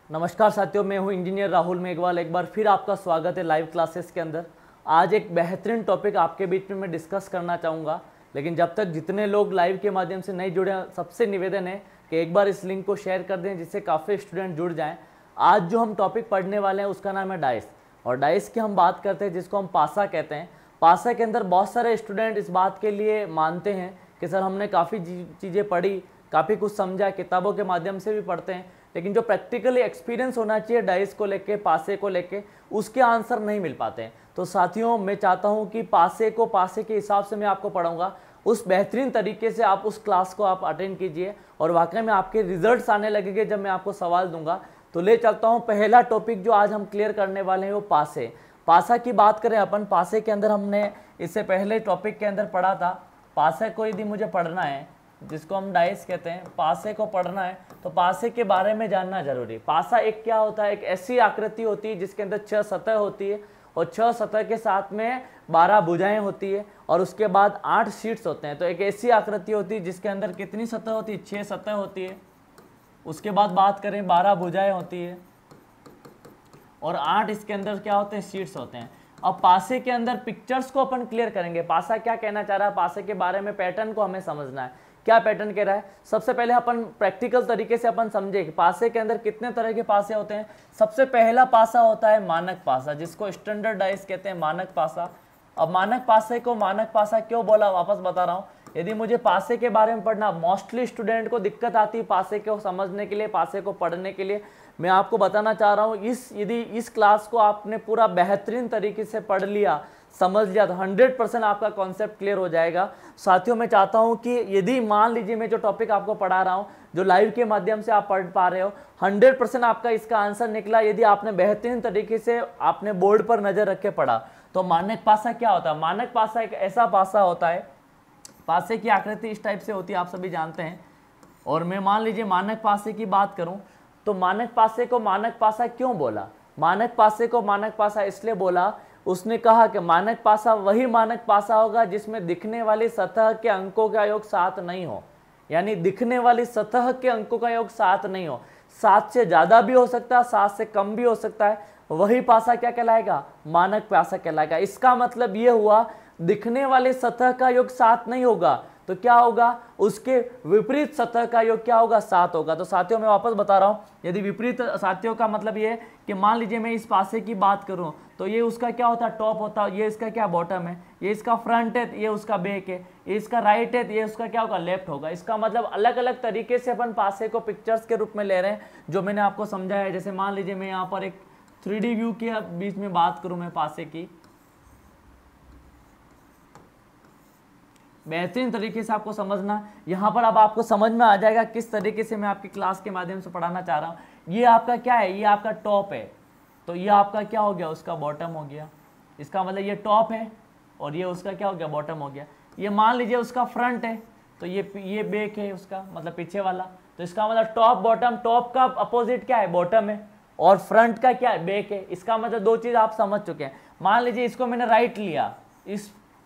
नमस्कार साथियों, मैं हूं इंजीनियर राहुल मेघवाल। एक बार फिर आपका स्वागत है लाइव क्लासेस के अंदर। आज एक बेहतरीन टॉपिक आपके बीच में मैं डिस्कस करना चाहूँगा, लेकिन जब तक जितने लोग लाइव के माध्यम से नहीं जुड़े हैं, सबसे निवेदन है कि एक बार इस लिंक को शेयर कर दें जिससे काफ़ी स्टूडेंट जुड़ जाएँ। आज जो हम टॉपिक पढ़ने वाले हैं उसका नाम है डाइस, और डाइस की हम बात करते हैं जिसको हम पासा कहते हैं। पासा के अंदर बहुत सारे स्टूडेंट इस बात के लिए मानते हैं कि सर हमने काफ़ी चीज़ें पढ़ी, काफ़ी कुछ समझा, किताबों के माध्यम से भी पढ़ते हैं, लेकिन जो प्रैक्टिकली एक्सपीरियंस होना चाहिए डाइस को लेके, पासे को लेके, उसके आंसर नहीं मिल पाते हैं। तो साथियों, मैं चाहता हूं कि पासे को पासे के हिसाब से मैं आपको पढ़ाऊंगा, उस बेहतरीन तरीके से आप उस क्लास को आप अटेंड कीजिए और वाकई में आपके रिजल्ट्स आने लगेंगे जब मैं आपको सवाल दूंगा। तो ले चलता हूँ पहला टॉपिक जो आज हम क्लियर करने वाले हैं वो पासे। पासा की बात करें अपन, पासे के अंदर हमने इससे पहले टॉपिक के अंदर पढ़ा था। पासे को यदि मुझे पढ़ना है, जिसको हम डाइस कहते हैं, पासे को पढ़ना है तो पासे के बारे में जानना जरूरी। पासा एक क्या होता है? एक ऐसी आकृति होती है जिसके अंदर 6 सतह होती है और 6 सतह के साथ में 12 भुजाएं होती है और उसके बाद 8 शीट्स होते हैं। तो एक ऐसी आकृति होती है जिसके अंदर कितनी सतह होती है? 6 सतह होती है। उसके बाद बात करें 12 भुजाएं होती है और 8 इसके अंदर क्या होते हैं? शीट्स होते हैं। अब पासे के अंदर पिक्चर्स को अपन क्लियर करेंगे। पासा क्या कहना चाह रहा है, पासे के बारे में पैटर्न को हमें समझना है। क्या पैटर्न कह रहा है? सबसे पहले अपन प्रैक्टिकल तरीके से अपन समझे कि पासे के अंदर कितने तरह के पासे होते हैं। सबसे पहला पासा होता है मानक पासा, जिसको स्टैंडर्ड डाइस कहते हैं, मानक पासा। अब मानक पासे को मानक पासा क्यों बोला, वापस बता रहा हूँ। यदि मुझे पासे के बारे में पढ़ना, मोस्टली स्टूडेंट को दिक्कत आती है पासे को समझने के लिए, पासे को पढ़ने के लिए। मैं आपको बताना चाह रहा हूँ, यदि इस क्लास को आपने पूरा बेहतरीन तरीके से पढ़ लिया, समझ लिया, तो 100% आपका कॉन्सेप्ट क्लियर हो जाएगा। साथियों, मैं चाहता हूं कि यदि मान लीजिए मैं जो टॉपिक आपको पढ़ा रहा हूं, जो लाइव के माध्यम से आप पढ़ पा रहे हो, 100% आपका इसका आंसर निकला यदि आपने बेहतरीन तरीके से आपने बोर्ड पर नजर रख के पढ़ा। तो मानक पासा क्या होता है? मानक पासा एक ऐसा पासा होता है, पासे की आकृति इस टाइप से होती है, आप सभी जानते हैं। और मैं मान लीजिए मानक पासे की बात करूं तो मानक पासे को मानक पासा क्यों बोला? मानक पासे को मानक पासा इसलिए बोला, उसने कहा कि मानक पासा वही मानक पासा होगा जिसमें दिखने वाली सतह के अंकों का योग 7 नहीं हो। यानी दिखने वाली सतह के अंकों का योग 7 नहीं हो, 7 से ज्यादा भी हो सकता है, 7 से कम भी हो सकता है। वही पासा क्या कहलाएगा? मानक पासा कहलाएगा। इसका मतलब यह हुआ दिखने वाली सतह का योग 7 नहीं होगा, तो क्या होगा? उसके विपरीत सतह का योग क्या होगा? 7 होगा। तो साथियों, मैं वापस बता रहा हूं, यदि विपरीत, साथियों का मतलब ये है कि मान लीजिए मैं इस पासे की बात करूं तो ये उसका क्या होता है? टॉप होता है। ये इसका क्या? बॉटम है। ये इसका फ्रंट है, ये उसका बैक है। ये इसका राइट है, ये उसका क्या होगा? लेफ्ट होगा। इसका मतलब अलग अलग तरीके से अपन पासे को पिक्चर्स के रूप में ले रहे हैं, जो मैंने आपको समझाया है। जैसे मान लीजिए मैं यहाँ पर एक 3D व्यू के बीच में बात करूं मैं पासे की, बेहतरीन तरीके से आपको समझना। यहाँ पर अब आपको समझ में आ जाएगा किस तरीके से मैं आपकी क्लास के माध्यम से पढ़ाना चाह रहा हूँ। ये आपका क्या है? ये आपका टॉप है, तो ये आपका क्या हो गया? उसका बॉटम हो गया। इसका मतलब ये टॉप है और ये उसका क्या हो गया? बॉटम हो गया। ये मान लीजिए उसका फ्रंट है, तो ये बैक है, उसका मतलब पीछे वाला। तो इसका मतलब टॉप बॉटम, टॉप का अपोजिट क्या है? बॉटम है, और फ्रंट का क्या है? बैक है। इसका मतलब 2 चीज आप समझ चुके हैं। मान लीजिए इसको मैंने राइट लिया,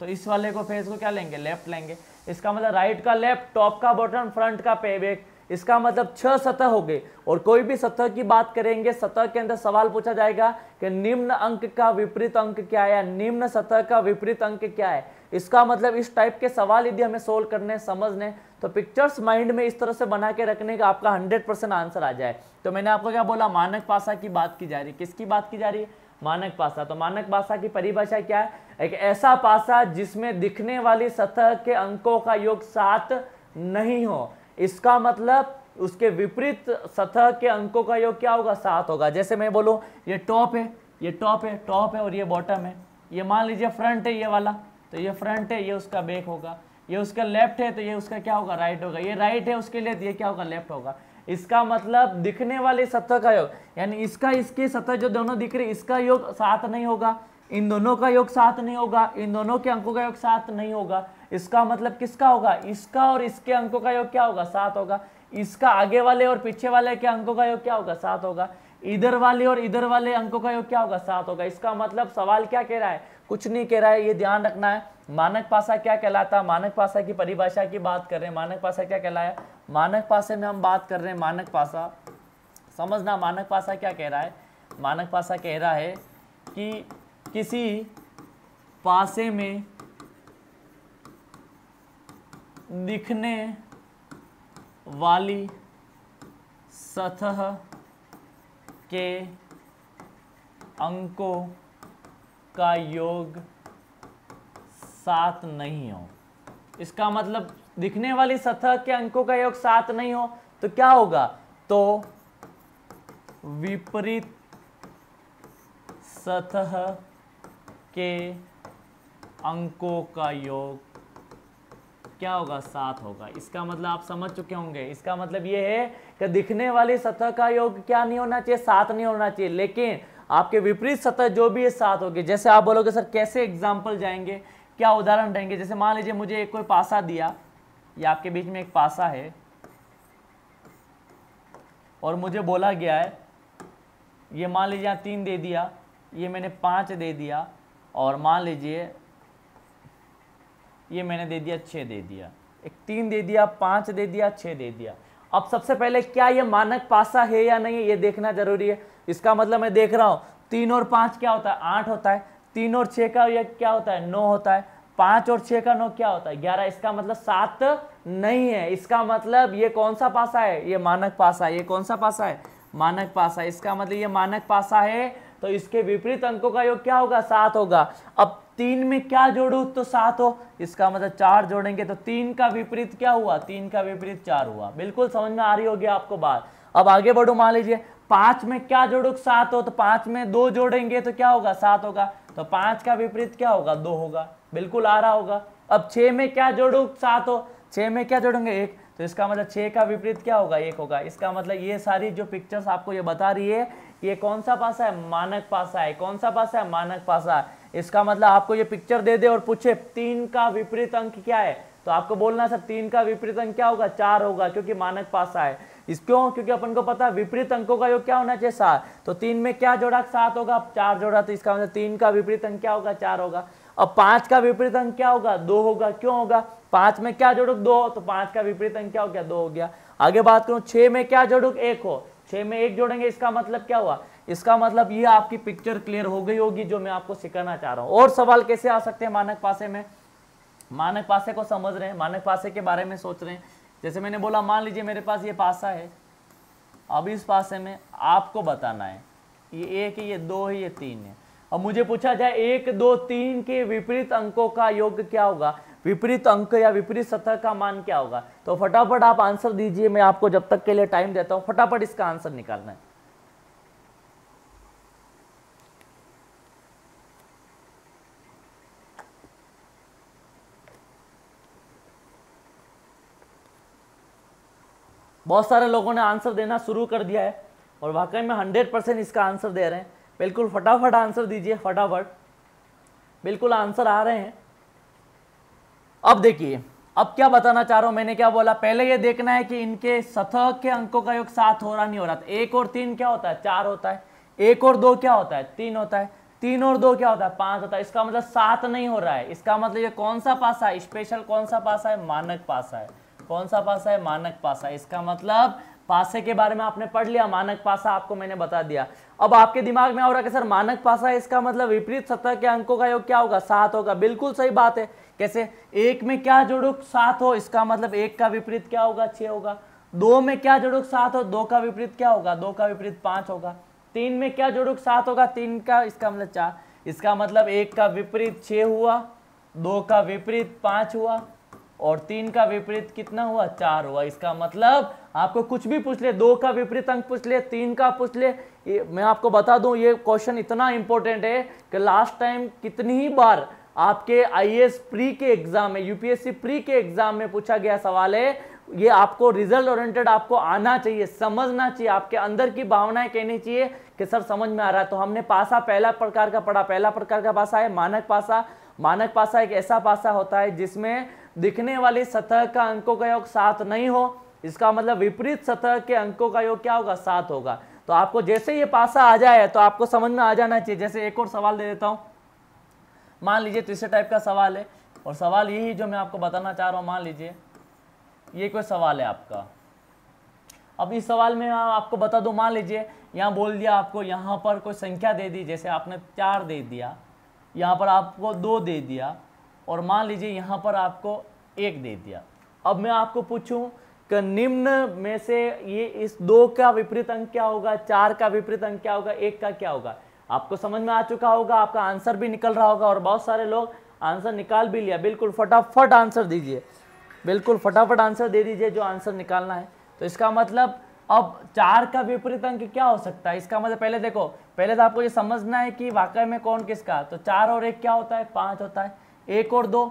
तो इस वाले को फेस को क्या लेंगे? लेफ्ट लेंगे। इसका मतलब राइट का लेफ्ट, टॉप का बॉटम, फ्रंट का बैक। इसका मतलब 6 सतह हो गए। और कोई भी सतह की बात करेंगे, सतह के अंदर सवाल पूछा जाएगा कि निम्न अंक का विपरीत अंक क्या है, या निम्न सतह का विपरीत अंक क्या है। इसका मतलब इस टाइप के सवाल यदि हमें सोल्व करने, समझने, तो पिक्चर्स माइंड में इस तरह से बना के रखने का आपका 100% आंसर आ जाए। तो मैंने आपको क्या बोला? मानक पासा की बात की जा रही है। किसकी बात की जा रही है? मानक पासा। तो मानक पासा की परिभाषा क्या है? एक ऐसा पासा जिसमें दिखने वाली सतह के अंकों का योग 7 नहीं हो। इसका मतलब उसके विपरीत सतह के अंकों का योग क्या होगा? 7 होगा। जैसे मैं बोलूं ये टॉप है, ये टॉप है, टॉप है, और ये बॉटम है। ये मान लीजिए फ्रंट है, ये वाला, तो ये फ्रंट है, ये उसका बैक होगा। ये उसका लेफ्ट है, तो ये उसका क्या होगा? राइट होगा। ये राइट है उसके लिए, तो ये क्या होगा? लेफ्ट होगा। इसका मतलब दिखने वाली सतह का योग, यानी इसका इसकी सतह जो दोनों दिख रही, इसका योग 7 नहीं होगा, इन दोनों का योग 7 नहीं होगा, इन दोनों के अंकों का योग 7 नहीं होगा। इसका मतलब किसका होगा? इसका और इसके अंकों का योग क्या होगा? 7 होगा। इसका आगे वाले और पीछे वाले के अंकों का योग क्या होगा? 7 होगा। इधर वाले और इधर वाले अंकों का योग क्या होगा? 7 होगा। इसका मतलब सवाल क्या कह रहा है? कुछ नहीं कह रहा है, ये ध्यान रखना है। मानक पासा क्या कहलाता? मानक पासा की परिभाषा की बात कर रहे हैं। मानक पासा क्या कहलाया? मानक पासे में हम बात कर रहे हैं। मानक पासा समझना मानक पासा क्या कह रहा है। मानक पासा कह रहा है कि किसी पासे में दिखने वाली सतह के अंकों का योग 7 नहीं हो। इसका मतलब दिखने वाली सतह के अंकों का योग 7 नहीं हो तो क्या होगा, तो विपरीत सतह के अंकों का योग क्या होगा, 7 होगा। इसका मतलब आप समझ चुके होंगे। इसका मतलब ये है कि दिखने वाली सतह का योग क्या नहीं होना चाहिए, 7 नहीं होना चाहिए, लेकिन आपके विपरीत सतह जो भी है 7 होगी। जैसे आप बोलोगे सर कैसे एग्जाम्पल जाएंगे, क्या उदाहरण देंगे। जैसे मान लीजिए मुझे एक कोई पासा दिया, ये आपके बीच में एक पासा है और मुझे बोला गया है, ये मान लीजिए यहाँ 3 दे दिया, ये मैंने 5 दे दिया, और मान लीजिए ये मैंने दे दिया 6 दे दिया। एक 3 दे दिया, 5 दे दिया, 6 दे दिया। अब सबसे पहले क्या ये मानक पासा है या नहीं है ये देखना जरूरी है। इसका मतलब मैं देख रहा हूँ 3 और 5 क्या होता है, 8 होता है। 3 और 6 का ये क्या होता है, 9 होता है। 5 और 6 का 9 क्या होता है, 11। इसका मतलब 7 नहीं है। इसका मतलब ये कौन सा पासा है, ये मानक पासा है। ये कौन सा पासा है, मानक पासा। इसका मतलब ये मानक पासा है तो इसके विपरीत अंकों का योग क्या होगा, 7 होगा। अब 3 में क्या जोड़ू तो 7 हो। इसका मतलब 4 जोड़ेंगे तो 3 का विपरीत क्या हुआ, 3 का विपरीत 4 हुआ। बिल्कुल समझ में आ रही होगी आपको बात। अब आगे बढ़ो, मान लीजिए 5 में क्या जोड़ू 7 हो, तो 5 में 2 जोड़ेंगे तो क्या होगा, 7 होगा। तो 5 का विपरीत क्या होगा, 2 होगा। बिल्कुल आ रहा होगा। अब 6 में क्या जोड़ू 7 हो, 6 में क्या जोड़ेंगे 1, तो इसका मतलब 6 का विपरीत क्या होगा, 1 होगा। इसका मतलब ये सारी जो पिक्चर्स आपको ये बता रही है, ये कौन सा पासा है, मानक पासा है। कौन सा पासा है, मानक पासा है। इसका मतलब आपको ये पिक्चर दे दे और पूछे 3 का विपरीत अंक क्या है, तो आपको बोलना सर 3 का विपरीत अंक क्या होगा, 4 होगा, क्योंकि मानक पासा है। इस क्यों, क्योंकि अपन को पता है विपरीत अंकों का योग क्या होना चाहिए, 7। तो 3 में क्या जोड़ा, 7 होगा। 4 जोड़ा तो इसका मतलब 3 का विपरीत अंक क्या होगा, 4 होगा। अब 5 का विपरीत अंक क्या होगा, 2 होगा। क्यों होगा, 5 में क्या जोड़ू 2, तो 5 का विपरीत अंक क्या हो गया, 2 हो गया। आगे बात करूं 6 में क्या जोड़ू 1 हो, 6 में 1 जोड़ेंगे। इसका मतलब क्या हुआ, इसका मतलब ये आपकी पिक्चर क्लियर हो गई होगी जो मैं आपको सिखाना चाह रहा हूं। और सवाल कैसे आ सकते हैं मानक पासे में, मानक पासे को समझ रहे हैं, मानक पासे के बारे में सोच रहे हैं। जैसे मैंने बोला मान लीजिए मेरे पास ये पासा है, अब इस पासे में आपको बताना है ये 1 है, ये 2 है, ये 3 है। अब मुझे पूछा जाए 1, 2, 3 के विपरीत अंकों का योग क्या होगा, विपरीत अंक या विपरीत सतह का मान क्या होगा। तो फटाफट आप आंसर दीजिए, मैं आपको जब तक के लिए टाइम देता हूं, फटाफट इसका आंसर निकालना है। बहुत सारे लोगों ने आंसर देना शुरू कर दिया है और वाकई में 100% इसका आंसर दे रहे हैं। बिल्कुल फटाफट आंसर दीजिए, फटाफट, बिल्कुल आंसर आ रहे हैं। अब देखिए, अब क्या बताना चाह रहा हूं, मैंने क्या बोला, पहले ये देखना है कि इनके सतह के अंकों का योग 7 हो रहा नहीं हो रहा। 1 और 3 क्या होता है, 4 होता है। 1 और 2 क्या होता है, 3 होता है। 3 और 2 क्या होता है, 5 होता है। इसका मतलब 7 नहीं हो रहा है। इसका मतलब ये कौन सा पासा है, स्पेशल कौन सा पासा है, मानक पासा है। कौन सा पासा है, मानक पासा। इसका मतलब पासे के बारे में आपने पढ़ लिया, मानक पासा आपको मैंने बता दिया। अब आपके दिमाग में आ रहा है कि सर मानक पासा है, इसका मतलब विपरीत सतह के अंकों का योग क्या होगा, 7 होगा। बिल्कुल सही बात है। कैसे, 1 में क्या जोड़ू 7 हो, इसका मतलब 1 का विपरीत क्या होगा, 6 होगा। 2 में क्या जोड़ू 7 हो, 2 का विपरीत क्या होगा, 2 का विपरीत 5 होगा। 3 में क्या जोड़ू 7 होगा, 3 का, इसका मतलब 4। इसका मतलब 1 का विपरीत 6 हुआ, 2 का विपरीत 5 हुआ और 3 का विपरीत कितना हुआ, 4 हुआ। इसका मतलब आपको कुछ भी पूछ ले, 2 का विपरीत अंक पूछ ले, 3 का पूछ ले, मैं आपको बता दूं ये क्वेश्चन इतना इंपॉर्टेंट है कि लास्ट टाइम कितनी ही बार आपके आईएएस प्री के एग्जाम में, यूपीएससी प्री के एग्जाम में पूछा गया सवाल है। ये आपको रिजल्ट ओरिएंटेड आपको आना चाहिए, समझना चाहिए, आपके अंदर की भावनाएं कहनी चाहिए कि सर समझ में आ रहा है। तो हमने पासा पहला प्रकार का पढ़ा, पहला प्रकार का पासा है मानक पासा। मानक पासा एक ऐसा पासा होता है जिसमें दिखने वाली सतह का अंकों का योग 7 नहीं हो। इसका मतलब विपरीत सतह के अंकों का योग क्या होगा, 7 होगा। तो आपको जैसे ये पासा आ जाए तो आपको समझ में आ जाना चाहिए। जैसे एक और सवाल दे देता हूं, मान लीजिए तीसरे टाइप का सवाल है और सवाल यही जो मैं आपको बताना चाह रहा हूं। मान लीजिए ये कोई सवाल है आपका। अब इस सवाल में आपको बता दूं, मान लीजिए यहाँ बोल दिया आपको, यहाँ पर कोई संख्या दे दी, जैसे आपने 4 दे दिया, यहाँ पर आपको 2 दे दिया, और मान लीजिए यहाँ पर आपको 1 दे दिया। अब मैं आपको पूछूं कि निम्न में से ये इस 2 का विपरीत अंक क्या होगा, 4 का विपरीत अंक क्या होगा, 1 का क्या होगा। आपको समझ में आ चुका होगा, आपका आंसर भी निकल रहा होगा, और बहुत सारे लोग आंसर निकाल भी लिया। बिल्कुल फटाफट आंसर दीजिए, बिल्कुल फटाफट आंसर दे दीजिए जो आंसर निकालना है। तो इसका मतलब अब 4 का विपरीत अंक क्या हो सकता है, इसका मतलब पहले देखो, पहले तो आपको ये समझना है कि वाकई में कौन किसका। तो 4 और 1 क्या होता है, 5 होता है, 1 और 2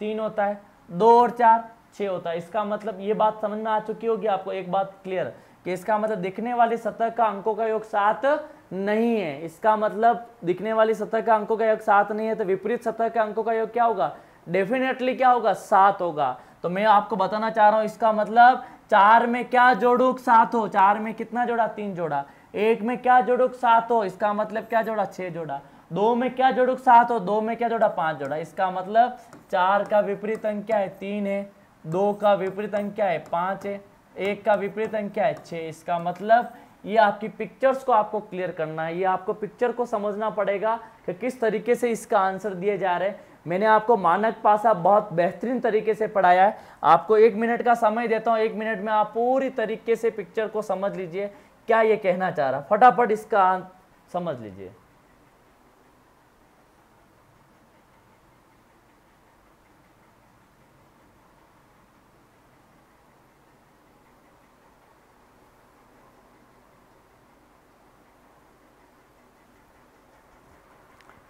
3 होता है, 2 और 4 6 होता है। इसका मतलब ये बात समझ में आ चुकी होगी आपको, एक बात क्लियर, कि इसका मतलब दिखने वाली सतह का अंकों का योग 7 नहीं है। इसका मतलब दिखने वाली सतह का अंकों का योग 7 नहीं है, तो विपरीत सतह के अंकों का योग क्या होगा, डेफिनेटली क्या होगा, 7 होगा। तो मैं आपको बताना चाह रहा हूं, इसका मतलब 4 में क्या जोड़ू, 7 हो। 4 में कितना जोड़ा, 3 जोड़ा। 1 में क्या जोड़ू, 7 हो, इसका मतलब क्या जोड़ा, 6 जोड़ा। 2 में क्या जोड़ू, 7 हो, 2 में क्या जोड़ा, 5 जोड़ा। इसका मतलब 4 का विपरीत अंक क्या है, 3 है। 2 का विपरीत अंक क्या है, 5 है। 1 का विपरीत अंक क्या है, 6। इसका मतलब ये आपकी पिक्चर्स को आपको क्लियर करना है, ये आपको पिक्चर को समझना पड़ेगा कि किस तरीके से इसका आंसर दिए जा रहे हैं। मैंने आपको मानक पासा बहुत बेहतरीन तरीके से पढ़ाया है। आपको 1 मिनट का समय देता हूं, 1 मिनट में आप पूरी तरीके से पिक्चर को समझ लीजिए क्या ये कहना चाह रहा, फटाफट इसका समझ लीजिए।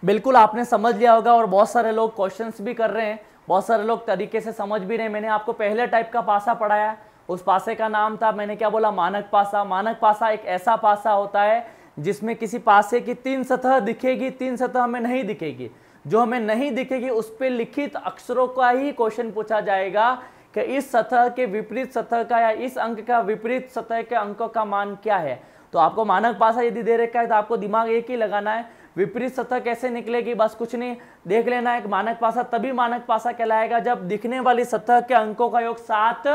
बिल्कुल आपने समझ लिया होगा, और बहुत सारे लोग क्वेश्चंस भी कर रहे हैं, बहुत सारे लोग तरीके से समझ भी रहे हैं। मैंने आपको पहले टाइप का पासा पढ़ाया, उस पासे का नाम था, मैंने क्या बोला, मानक पासा। मानक पासा एक ऐसा पासा होता है जिसमें किसी पासे की 3 सतह दिखेगी, 3 सतह हमें नहीं दिखेगी। जो हमें नहीं दिखेगी उस पर लिखित अक्षरों का ही क्वेश्चन पूछा जाएगा कि इस सतह के विपरीत सतह का या इस अंक का विपरीत सतह के अंकों का मान क्या है। तो आपको मानक पासा यदि दे रखा है तो आपको दिमाग एक ही लगाना है, विपरीत सतह कैसे निकलेगी, बस कुछ नहीं, देख लेना है। मानक पासा तभी मानक पासा कहलाएगा जब दिखने वाली सतह के अंकों का योग 7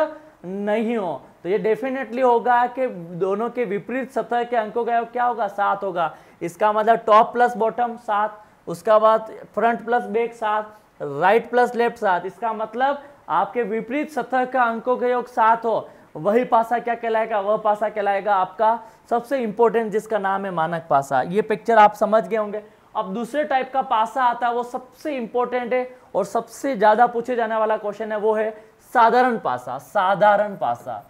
नहीं हो। तो ये डेफिनेटली होगा कि दोनों के विपरीत सतह के अंकों का योग क्या होगा, 7 होगा। इसका मतलब टॉप प्लस बॉटम 7, उसका बाद front plus back 7, right plus left 7। इसका मतलब आपके विपरीत सतह का अंकों का योग 7 हो, वही पासा क्या कहलाएगा, वह पासा कहलाएगा आपका सबसे इंपॉर्टेंट, जिसका नाम है मानक पासा। ये पिक्चर आप समझ गए होंगे। अब दूसरे टाइप का पासा आता है, वो सबसे इंपॉर्टेंट है और सबसे ज्यादा पूछे जाने वाला क्वेश्चन है, वो है साधारण पासा। साधारण पासा,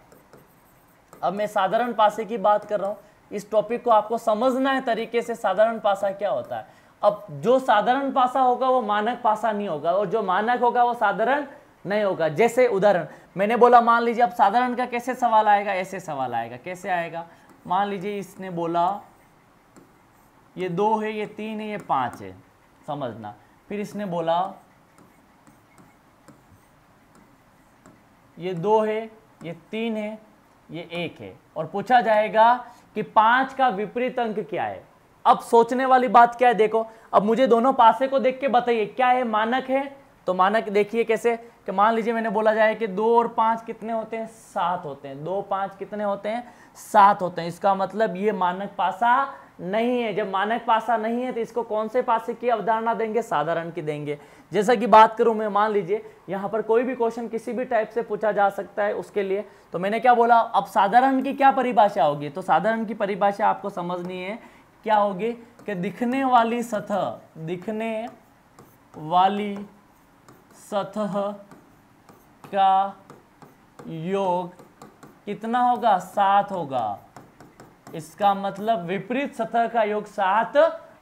अब मैं साधारण पासे की बात कर रहा हूं, इस टॉपिक को आपको समझना है तरीके से, साधारण पासा क्या होता है। अब जो साधारण पासा होगा वो मानक पासा नहीं होगा, और जो मानक होगा वो साधारण नहीं होगा। जैसे उदाहरण मैंने बोला, मान लीजिए अब साधारण का कैसे सवाल आएगा, ऐसे सवाल आएगा। कैसे आएगा, मान लीजिए इसने बोला ये 2 है, ये 3 है, ये 5 है, समझना। फिर इसने बोला ये 2 है, ये 3 है, ये 1 है, और पूछा जाएगा कि 5 का विपरीत अंक क्या है। अब सोचने वाली बात क्या है, देखो अब मुझे दोनों पासे को देख के बताइए क्या है, मानक है। तो मानक देखिए कैसे, कि मान लीजिए मैंने बोला जाए कि 2 और 5 कितने होते हैं, 7 होते हैं। 2 5 कितने होते हैं, 7 होते हैं। इसका मतलब ये मानक पासा नहीं है। जब मानक पासा नहीं है तो इसको कौन से पासे की अवधारणा देंगे, साधारण की देंगे। जैसा कि बात करूं मैं, मान लीजिए यहाँ पर कोई भी क्वेश्चन किसी भी टाइप से पूछा जा सकता है, उसके लिए तो मैंने क्या बोला, अब साधारण की क्या परिभाषा होगी। तो साधारण की परिभाषा आपको समझनी है, क्या होगी कि दिखने वाली सतह, दिखने वाली सतह का योग कितना होगा, 7 होगा। इसका मतलब विपरीत सतह का योग 7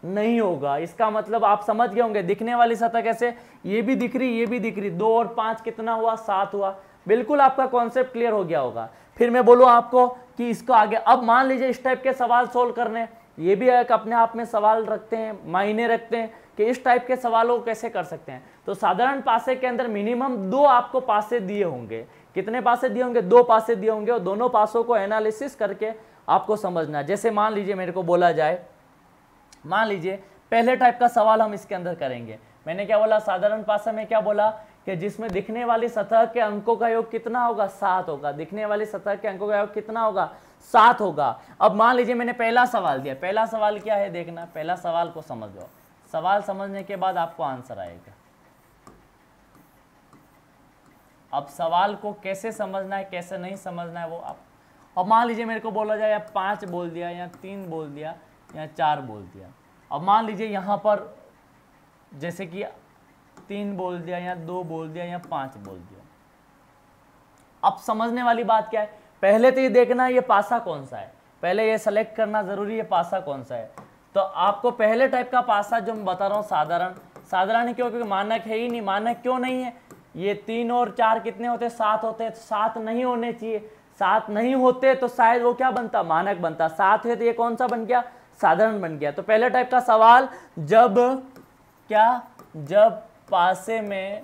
नहीं होगा। इसका मतलब आप समझ गए होंगे, दिखने वाली सतह कैसे, ये भी दिख रही, ये भी दिख रही, 2 और 5 कितना हुआ, 7 हुआ। बिल्कुल आपका कॉन्सेप्ट क्लियर हो गया होगा। फिर मैं बोलूं आपको कि इसको आगे, अब मान लीजिए इस टाइप के सवाल सोल्व करने, ये भी एक अपने आप में सवाल रखते हैं, मायने रखते हैं कि इस टाइप के सवालों को कैसे कर सकते हैं। तो साधारण पासे के अंदर मिनिमम 2 आपको पासे दिए होंगे। कितने पासे दिए होंगे, 2 पासे दिए होंगे, और दोनों पासों को एनालिसिस करके आपको समझना। जैसे मान लीजिए मेरे को बोला जाए, मान लीजिए पहले टाइप का सवाल हम इसके अंदर करेंगे। मैंने क्या बोला, साधारण पासा में क्या बोला कि जिसमें दिखने वाली सतह के अंकों का योग कितना होगा, 7 होगा। दिखने वाली सतह के अंकों का योग कितना होगा, 7 होगा। अब मान लीजिए मैंने पहला सवाल दिया, पहला सवाल क्या है देखना, पहला सवाल को समझ लो, सवाल समझने के बाद आपको आंसर आएगा। अब सवाल को कैसे समझना है कैसे नहीं समझना है वो आप, अब मान लीजिए मेरे को बोला जाए या 5 बोल दिया या 3 बोल दिया या 4 बोल दिया। अब मान लीजिए यहाँ पर जैसे कि 3 बोल दिया या 2 बोल दिया या 5 बोल दिया। अब समझने वाली बात क्या है, पहले तो ये देखना है ये पासा कौन सा है, पहले ये सेलेक्ट करना जरूरी है पासा कौन सा है। तो आपको पहले टाइप का पासा जो मैं बता रहा हूँ साधारण, साधारण क्यों, क्योंकि मानक है ही नहीं। मानक क्यों नहीं है, ये 3 और 4 कितने होते हैं, 7 होते हैं। तो 7 नहीं होने चाहिए, 7 नहीं होते तो शायद वो क्या बनता, मानक बनता। 7 है तो ये कौन सा बन गया, साधारण बन गया। तो पहले टाइप का सवाल, जब क्या, जब पासे में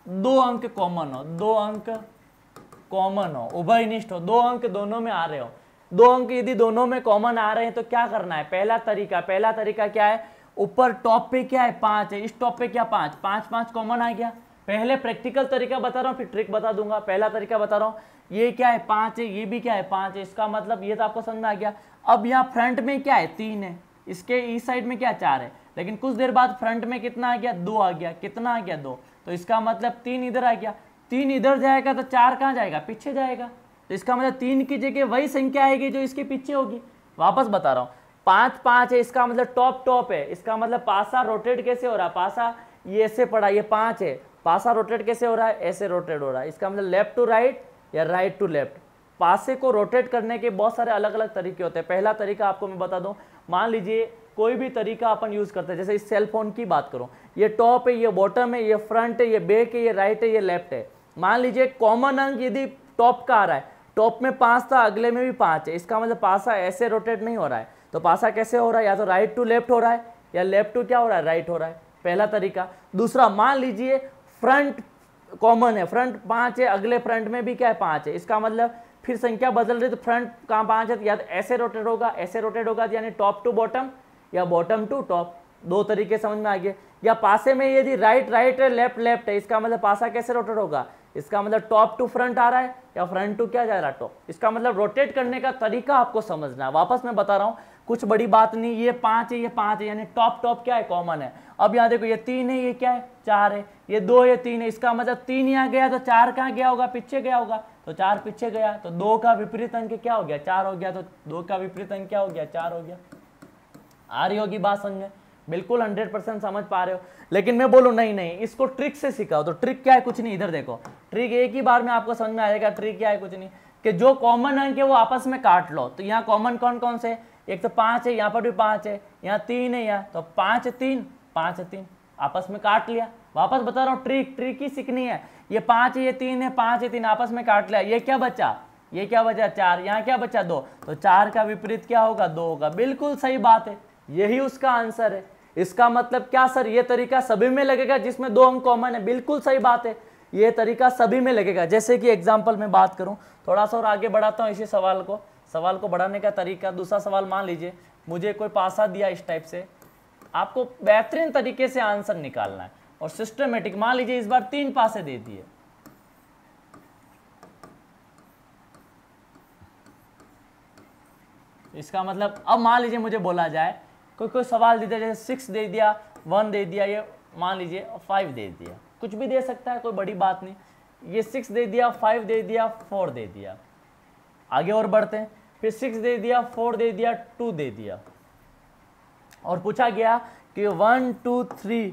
2 अंक कॉमन हो, 2 अंक कॉमन हो, उभयनिष्ठ हो, 2 अंक दोनों में आ रहे हो, 2 अंक यदि दोनों में कॉमन आ रहे हैं तो क्या करना है, पहला तरीका क्या है, ऊपर टॉप पे क्या है 5 है, इस टॉप पे क्या 5 5 5 कॉमन आ गया। पहले प्रैक्टिकल तरीका बता रहा हूँ फिर ट्रिक बता दूंगा। पहला तरीका बता रहा हूँ, ये क्या है 5 है, ये भी क्या है 5 है, इसका मतलब ये तो आपको समझ में आ गया। अब यहाँ फ्रंट में क्या है 3 है, इसके इस साइड में क्या 4 है, लेकिन कुछ देर बाद फ्रंट में कितना आ गया 2 आ गया, कितना आ गया 2, तो इसका मतलब 3 इधर आ गया। 3 इधर जाएगा तो 4 कहाँ जाएगा, पीछे जाएगा। तो इसका मतलब 3 की जगह वही संख्या आएगी जो इसके पीछे होगी। वापस बता रहा हूँ, 5 5 है, इसका मतलब टॉप है, इसका मतलब पासा रोटेट कैसे हो रहा है, पासा ये ऐसे पड़ा, ये 5 है, पासा रोटेट कैसे हो रहा है, ऐसे रोटेट हो रहा है। इसका मतलब लेफ्ट टू राइट या राइट टू लेफ्ट। पासे को रोटेट करने के बहुत सारे अलग अलग तरीके होते हैं। पहला तरीका आपको मैं बता दूं, मान लीजिए कोई भी तरीका अपन यूज करते हैं, जैसे इस सेल फोन की बात करूं, ये टॉप है, ये बॉटम है, ये फ्रंट है, ये बैक है, ये राइट है, ये लेफ्ट है। मान लीजिए कॉमन अंक यदि टॉप का आ रहा है, टॉप में 5 था, अगले में भी 5 है, इसका मतलब पासा ऐसे रोटेट नहीं हो रहा है। तो पासा कैसे हो रहा है, या तो राइट टू लेफ्ट हो रहा है या लेफ्ट टू क्या हो रहा है, राइट हो रहा है। पहला तरीका। दूसरा, मान लीजिए फ्रंट कॉमन है, फ्रंट 5 है, अगले फ्रंट में भी क्या है 5 है, इसका मतलब फिर संख्या बदल रही, तो फ्रंट कहाँ 5 है, या तो ऐसे रोटेट होगा, ऐसे रोटेट होगा, यानी टॉप टू बॉटम या बॉटम टू टॉप। 2 तरीके समझ में आ गए। या पासे में यदि राइट राइट है, लेफ्ट लेफ्ट है, इसका मतलब पासा कैसे रोटेट होगा, इसका मतलब टॉप टू फ्रंट आ रहा है या फ्रंट टू क्या जा रहा है, टॉप। इसका मतलब रोटेट करने का तरीका आपको समझना है। वापस मैं बता रहा हूँ, कुछ बड़ी बात नहीं, ये 5 है, ये 5 है, यानी टॉप क्या है, कॉमन है। अब यहाँ देखो, ये 3 है, ये क्या है 4 है, ये 2 है, 3 है, इसका मतलब 3 यहाँ गया तो 4 कहाँ गया होगा, पीछे गया होगा, तो 4 पीछे गया, तो 2 का विपरीत अंक क्या हो गया, 4 हो गया, तो 2 का विपरीत अंक क्या हो गया, 4 हो गया। आ रही होगी बात समझ में, बिल्कुल 100% समझ पा रहे हो। लेकिन मैं बोलूँ नहीं, इसको ट्रिक से सिखाओ, तो ट्रिक क्या है, कुछ नहीं, इधर देखो, ट्रिक एक ही बार में आपको समझ में आएगा। ट्रिक क्या है, कुछ नहीं, कि जो कॉमन अंक है वो आपस में काट लो। तो यहाँ कॉमन कौन कौन से, एक तो 5 है, यहाँ पर भी 5 है, यहाँ 3 है, यहाँ तो 5 3 5 3 आपस में काट लिया। वापस बता रहा हूँ, ट्रिक ही सीखनी है। ये 5 है, ये 3 है, 5 है 3 आपस में काट लिया, ये क्या बचा, 4, यहाँ क्या बचा 2, तो 4 का विपरीत क्या होगा, 2 होगा। बिल्कुल सही बात है, यही उसका आंसर है। इसका मतलब क्या सर, ये तरीका सभी में लगेगा जिसमें 2 अंक कॉमन है। बिल्कुल सही बात है, ये तरीका सभी में लगेगा। जैसे कि एग्जांपल में बात करूं, थोड़ा सा और आगे बढ़ाता हूं इसी सवाल को बढ़ाने का तरीका। दूसरा सवाल, मान लीजिए मुझे कोई पासा दिया इस टाइप से, आपको बेहतरीन तरीके से आंसर निकालना है और सिस्टमेटिक। मान लीजिए इस बार 3 पासे दे दिए, इसका मतलब अब मान लीजिए मुझे बोला जाए कोई सवाल दे दिया, जैसे 6 दे दिया, 1 दे दिया, ये मान लीजिए 5 दे दिया, कुछ भी दे सकता है, कोई बड़ी बात नहीं। ये 6 दे दिया, 5 दे दिया, 4 दे दिया। आगे और बढ़ते हैं, फिर 6 दे दिया, 4 दे दिया, 2 दे दिया, और पूछा गया कि 1 2 3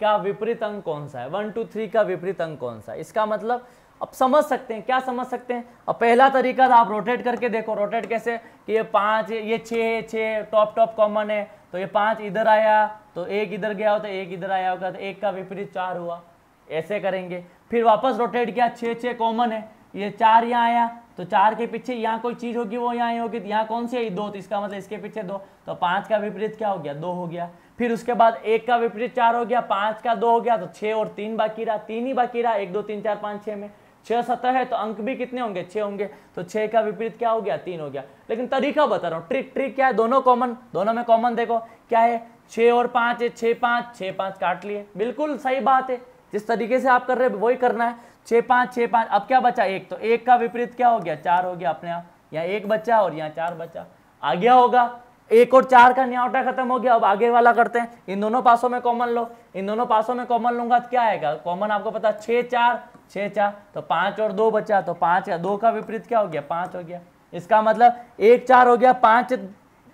का विपरीत अंक कौन सा है, 1 2 3 का विपरीत अंक कौन सा है। इसका मतलब अब समझ सकते हैं, क्या समझ सकते हैं। अब पहला तरीका था, आप रोटेट करके देखो, रोटेट कैसे, कि ये 5 ये 6 टॉप कॉमन है, तो ये 5 इधर आया तो 1 इधर गया होता, 1 इधर आया होगा, तो 1 का विपरीत 4 हुआ। ऐसे करेंगे, फिर वापस रोटेट किया, 6 कॉमन है, ये 4 यहाँ आया, तो 4 के पीछे यहाँ कोई चीज होगी, वो यहाँ होगी, तो यहाँ कौन सी है, 2, तो इसका मतलब इसके पीछे 2, तो 5 का विपरीत क्या हो गया, 2 हो गया। फिर उसके बाद 1 का विपरीत 4 हो गया, 5 का 2 हो गया, तो 6 और 3 बाकी रहा, 3 ही बाकी रहा, 1 2 3 4 5 6 में 6 सतह है, तो अंक भी कितने होंगे, 6 होंगे, तो 6 का विपरीत क्या हो गया, 3 हो गया। लेकिन तरीका बता रहा हूँ, ट्रिक क्या है, दोनों कॉमन, दोनों में कॉमन देखो क्या है, 6 और 5 है, 6 5 काट लिए। बिल्कुल सही बात है, जिस तरीके से आप कर रहे हैं वही करना है। 6 5 6 5, अब क्या बचा 1, तो 1 का विपरीत क्या हो गया 4 हो गया अपने आप, यहाँ 1 बचा और यहाँ 4 बचा, आ गया होगा। 1 और 4 का न्योटा खत्म हो गया। अब आगे वाला करते हैं, इन दोनों पासों में कॉमन लो, इन दोनों पासों में कॉमन लूंगा तो क्या आएगा कॉमन, आपको पता 6 4 6 4, तो 5 और 2 बचा, तो 5 या 2 का विपरीत क्या हो गया 5 हो गया। इसका मतलब 1 4 हो गया, 5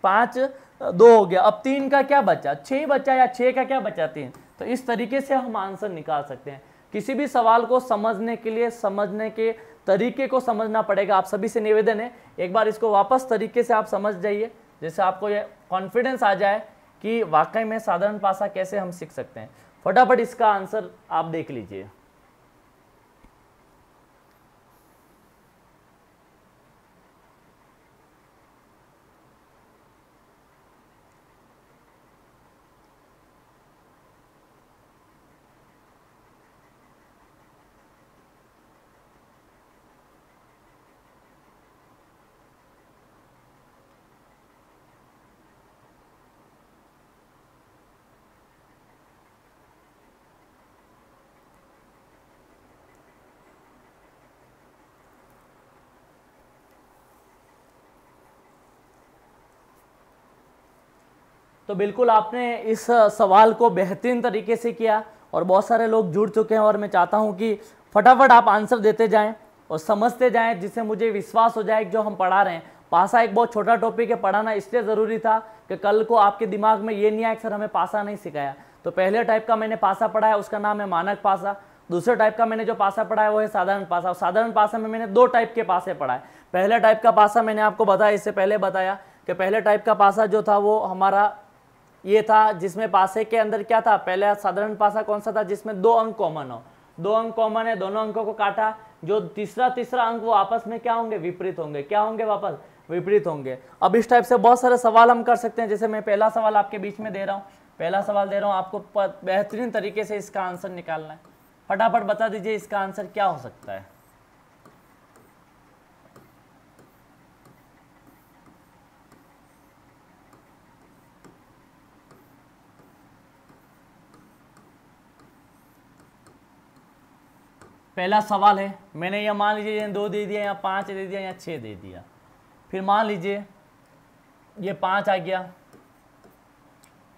5 2 हो गया। अब 3 का क्या बचा 6 बचा, या 6 का क्या बचा 3। तो इस तरीके से हम आंसर निकाल सकते हैं। किसी भी सवाल को समझने के लिए समझने के तरीके को समझना पड़ेगा। आप सभी से निवेदन है एक बार इसको वापस तरीके से आप समझ जाइए, जैसे आपको ये कॉन्फिडेंस आ जाए कि वाकई में साधारण भाषा कैसे हम सीख सकते हैं। फटाफट इसका आंसर आप देख लीजिए। तो बिल्कुल आपने इस सवाल को बेहतरीन तरीके से किया और बहुत सारे लोग जुड़ चुके हैं, और मैं चाहता हूं कि फटाफट आप आंसर देते जाएं और समझते जाएं, जिससे मुझे विश्वास हो जाए कि जो हम पढ़ा रहे हैं। पासा एक बहुत छोटा टॉपिक है, पढ़ाना इसलिए ज़रूरी था कि कल को आपके दिमाग में ये नहीं आए सर हमें पासा नहीं सिखाया। तो पहले टाइप का मैंने पासा पढ़ा है, उसका नाम है मानक पासा। दूसरे टाइप का मैंने जो पासा पढ़ा है वो है साधारण पासा। और साधारण पासा में मैंने 2 टाइप के पासे पढ़ा है। पहले टाइप का पासा मैंने आपको बताया, इससे पहले बताया कि पहले टाइप का पासा जो था वो हमारा ये था, जिसमें पासे के अंदर क्या था, पहले साधारण पासा कौन सा था जिसमें 2 अंक कॉमन हो। 2 अंक कॉमन है, दोनों अंकों को काटा, जो तीसरा अंक वो आपस में क्या होंगे विपरीत होंगे, क्या होंगे वापस विपरीत होंगे। अब इस टाइप से बहुत सारे सवाल हम कर सकते हैं, जैसे मैं पहला सवाल आपके बीच में दे रहा हूँ, पहला सवाल दे रहा हूँ आपको, बेहतरीन तरीके से इसका आंसर निकालना है। फटाफट बता दीजिए इसका आंसर क्या हो सकता है। पहला सवाल है, मैंने यह मान लीजिए ये 2 दे दिया, यहाँ 5 दे दिया, यहाँ 6 दे दिया। फिर मान लीजिए ये 5 आ गया,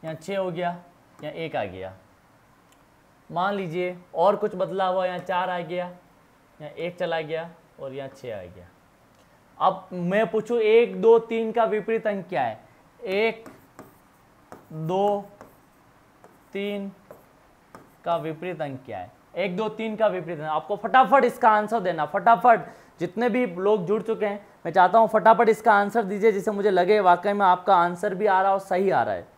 यहाँ 6 हो गया, यहाँ 1 आ गया। मान लीजिए और कुछ बदला हुआ, यहाँ 4 आ गया, यहाँ 1 चला गया और यहाँ 6 आ गया। अब मैं पूछूं 1 2 3 का विपरीत अंक क्या है। 1 2 3 का विपरीत अंक क्या है। 1 2 3 का विपरीत अंक। आपको फटाफट इसका आंसर देना, फटाफट। जितने भी लोग जुड़ चुके हैं मैं चाहता हूं फटाफट इसका आंसर दीजिए, जिससे मुझे लगे वाकई में आपका आंसर भी आ रहा और सही आ रहा है।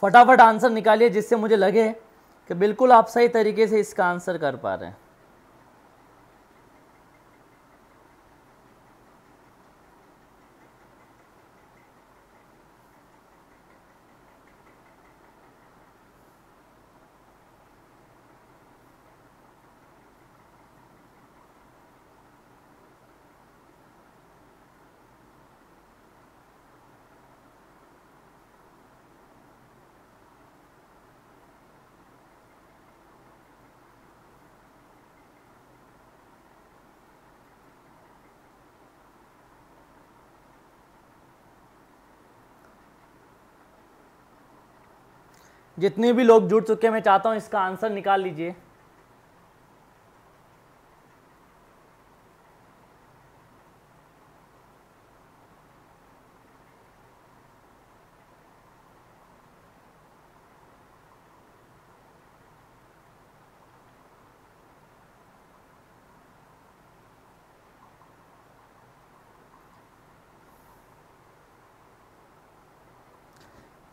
फटाफट आंसर निकालिए, जिससे मुझे लगे कि बिल्कुल आप सही तरीके से इसका आंसर कर पा रहे हैं। जितने भी लोग जुड़ चुके हैं मैं चाहता हूं इसका आंसर निकाल लीजिए।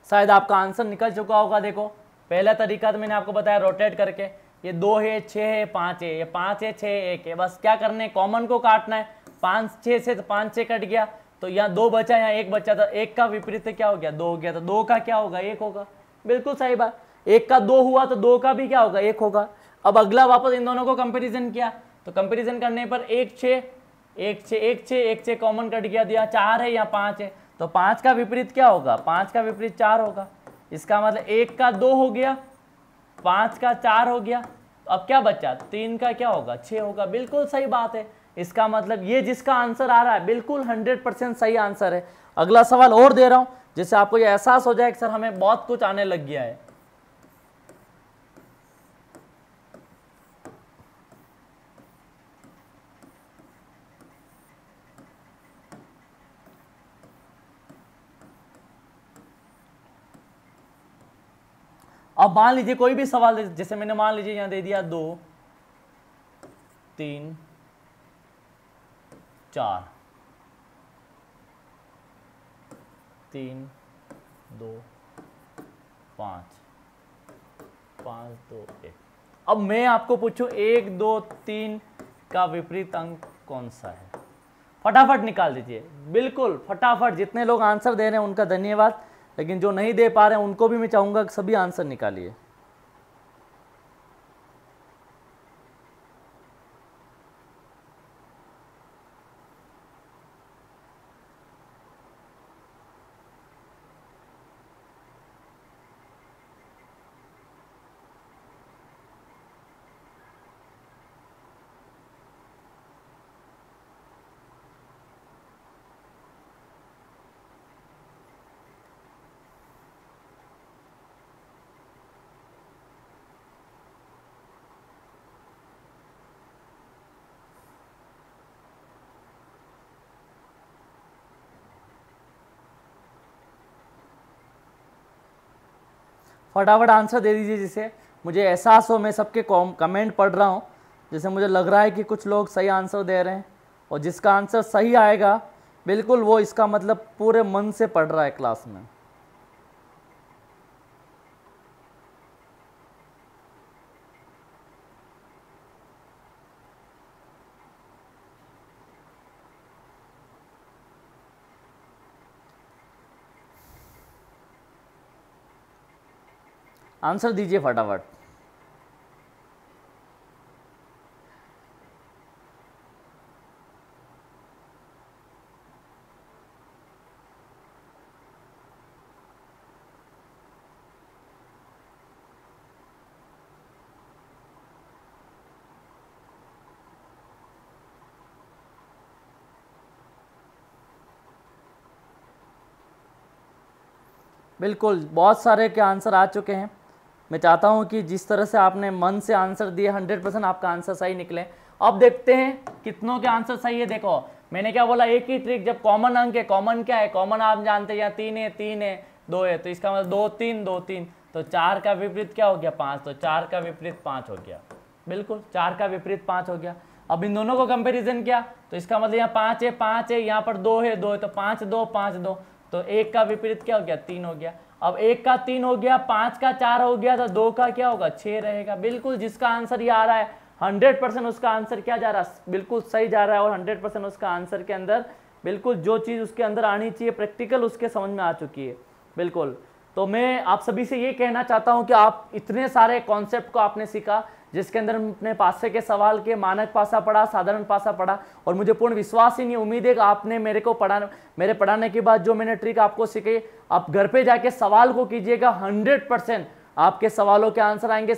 शायद आपका आंसर निकल चुका होगा। देखो पहला तरीका तो मैंने आपको बताया रोटेट करके, ये 2 है 6 है 5 है, ये 5 है 6 1 है, बस क्या करना है कॉमन को काटना है। 5 6 से 5 6 कट गया, तो यहाँ 2 बचा, यहाँ 1 बचा था, 1 का विपरीत क्या हो गया, 2 हो गया, तो 2 का क्या होगा, 1 होगा। बिल्कुल सही बात, 1 का 2 हुआ तो 2 का भी क्या होगा, 1 होगा। अब अगला वापस इन दोनों को कंपेरिजन किया, तो कंपेरिजन करने पर 1 6 1 6 1 6 1 6 कॉमन कट गया, दिया 4 है या 5 है, तो 5 का विपरीत क्या होगा, 5 का विपरीत 4 होगा। इसका मतलब 1 का 2 हो गया, 5 का 4 हो गया, तो अब क्या बचा, 3 का क्या होगा, 6 होगा। बिल्कुल सही बात है। इसका मतलब ये जिसका आंसर आ रहा है बिल्कुल 100% सही आंसर है। अगला सवाल और दे रहा हूं जिससे आपको ये एहसास हो जाए कि सर हमें बहुत कुछ आने लग गया है। अब मान लीजिए कोई भी सवाल, जैसे मैंने मान लीजिए यहां दे दिया 2 3 4 3 2 5 5 2 1। अब मैं आपको पूछूं 1 2 3 का विपरीत अंक कौन सा है, फटाफट निकाल दीजिए। बिल्कुल फटाफट, जितने लोग आंसर दे रहे हैं उनका धन्यवाद, लेकिन जो नहीं दे पा रहे हैं उनको भी मैं चाहूंगा कि सभी आंसर निकालिए। फटाफट आंसर दे दीजिए जिसे मुझे एहसास हो, मैं सबके कमेंट पढ़ रहा हूँ, जैसे मुझे लग रहा है कि कुछ लोग सही आंसर दे रहे हैं, और जिसका आंसर सही आएगा बिल्कुल वो इसका मतलब पूरे मन से पढ़ रहा है क्लास में। आंसर दीजिए फटाफट। बिल्कुल बहुत सारे के आंसर आ चुके हैं। मैं चाहता हूं कि जिस तरह से आपने मन से आंसर दिए 100% आपका आंसर सही निकले। अब देखते हैं कितनों के आंसर सही है। देखो मैंने क्या बोला, एक ही ट्रिक, जब कॉमन अंक है, कॉमन क्या है, कॉमन आप जानते हैं, यहाँ 3 है 3 है 2 है, तो इसका मतलब 2 3 2 3, तो 4 का विपरीत क्या हो गया, 5, तो 4 का विपरीत 5 हो गया। बिल्कुल 4 का विपरीत 5 हो गया। अब इन दोनों को कंपेरिजन किया तो इसका मतलब यहाँ 5 है, यहाँ पर 2 है 2 है, तो 5 2 5 2, तो 1 का विपरीत क्या हो गया, 3 हो गया। अब 1 का 3 हो गया, 5 का 4 हो गया, तो 2 का क्या होगा, 6 रहेगा। बिल्कुल जिसका आंसर ये आ रहा है 100% उसका आंसर क्या जा रहा है, बिल्कुल सही जा रहा है, और 100% उसका आंसर के अंदर बिल्कुल जो चीज़ उसके अंदर आनी चाहिए प्रैक्टिकल उसके समझ में आ चुकी है। बिल्कुल, तो मैं आप सभी से ये कहना चाहता हूँ कि आप इतने सारे कॉन्सेप्ट को आपने सीखा, जिसके अंदर अपने पासे के सवाल के मानक पासा पढ़ा, साधारण पासा पढ़ा, और मुझे पूर्ण विश्वास ही नहीं, उम्मीद है कि आपने मेरे पढ़ाने के बाद जो मैंने ट्रिक आपको सीखी, आप घर पे जाके सवाल को कीजिएगा, 100% आपके सवालों के आंसर आएंगे।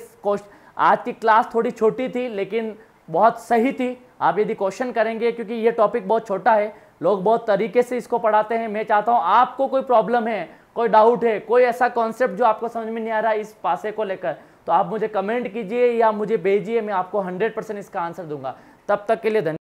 आज की क्लास थोड़ी छोटी थी लेकिन बहुत सही थी। आप यदि क्वेश्चन करेंगे, क्योंकि ये टॉपिक बहुत छोटा है, लोग बहुत तरीके से इसको पढ़ाते हैं। मैं चाहता हूँ आपको कोई प्रॉब्लम है, कोई डाउट है, कोई ऐसा कॉन्सेप्ट जो आपको समझ में नहीं आ रहा है इस पासे को लेकर, तो आप मुझे कमेंट कीजिए या मुझे भेजिए, मैं आपको 100% इसका आंसर दूंगा। तब तक के लिए धन्यवाद।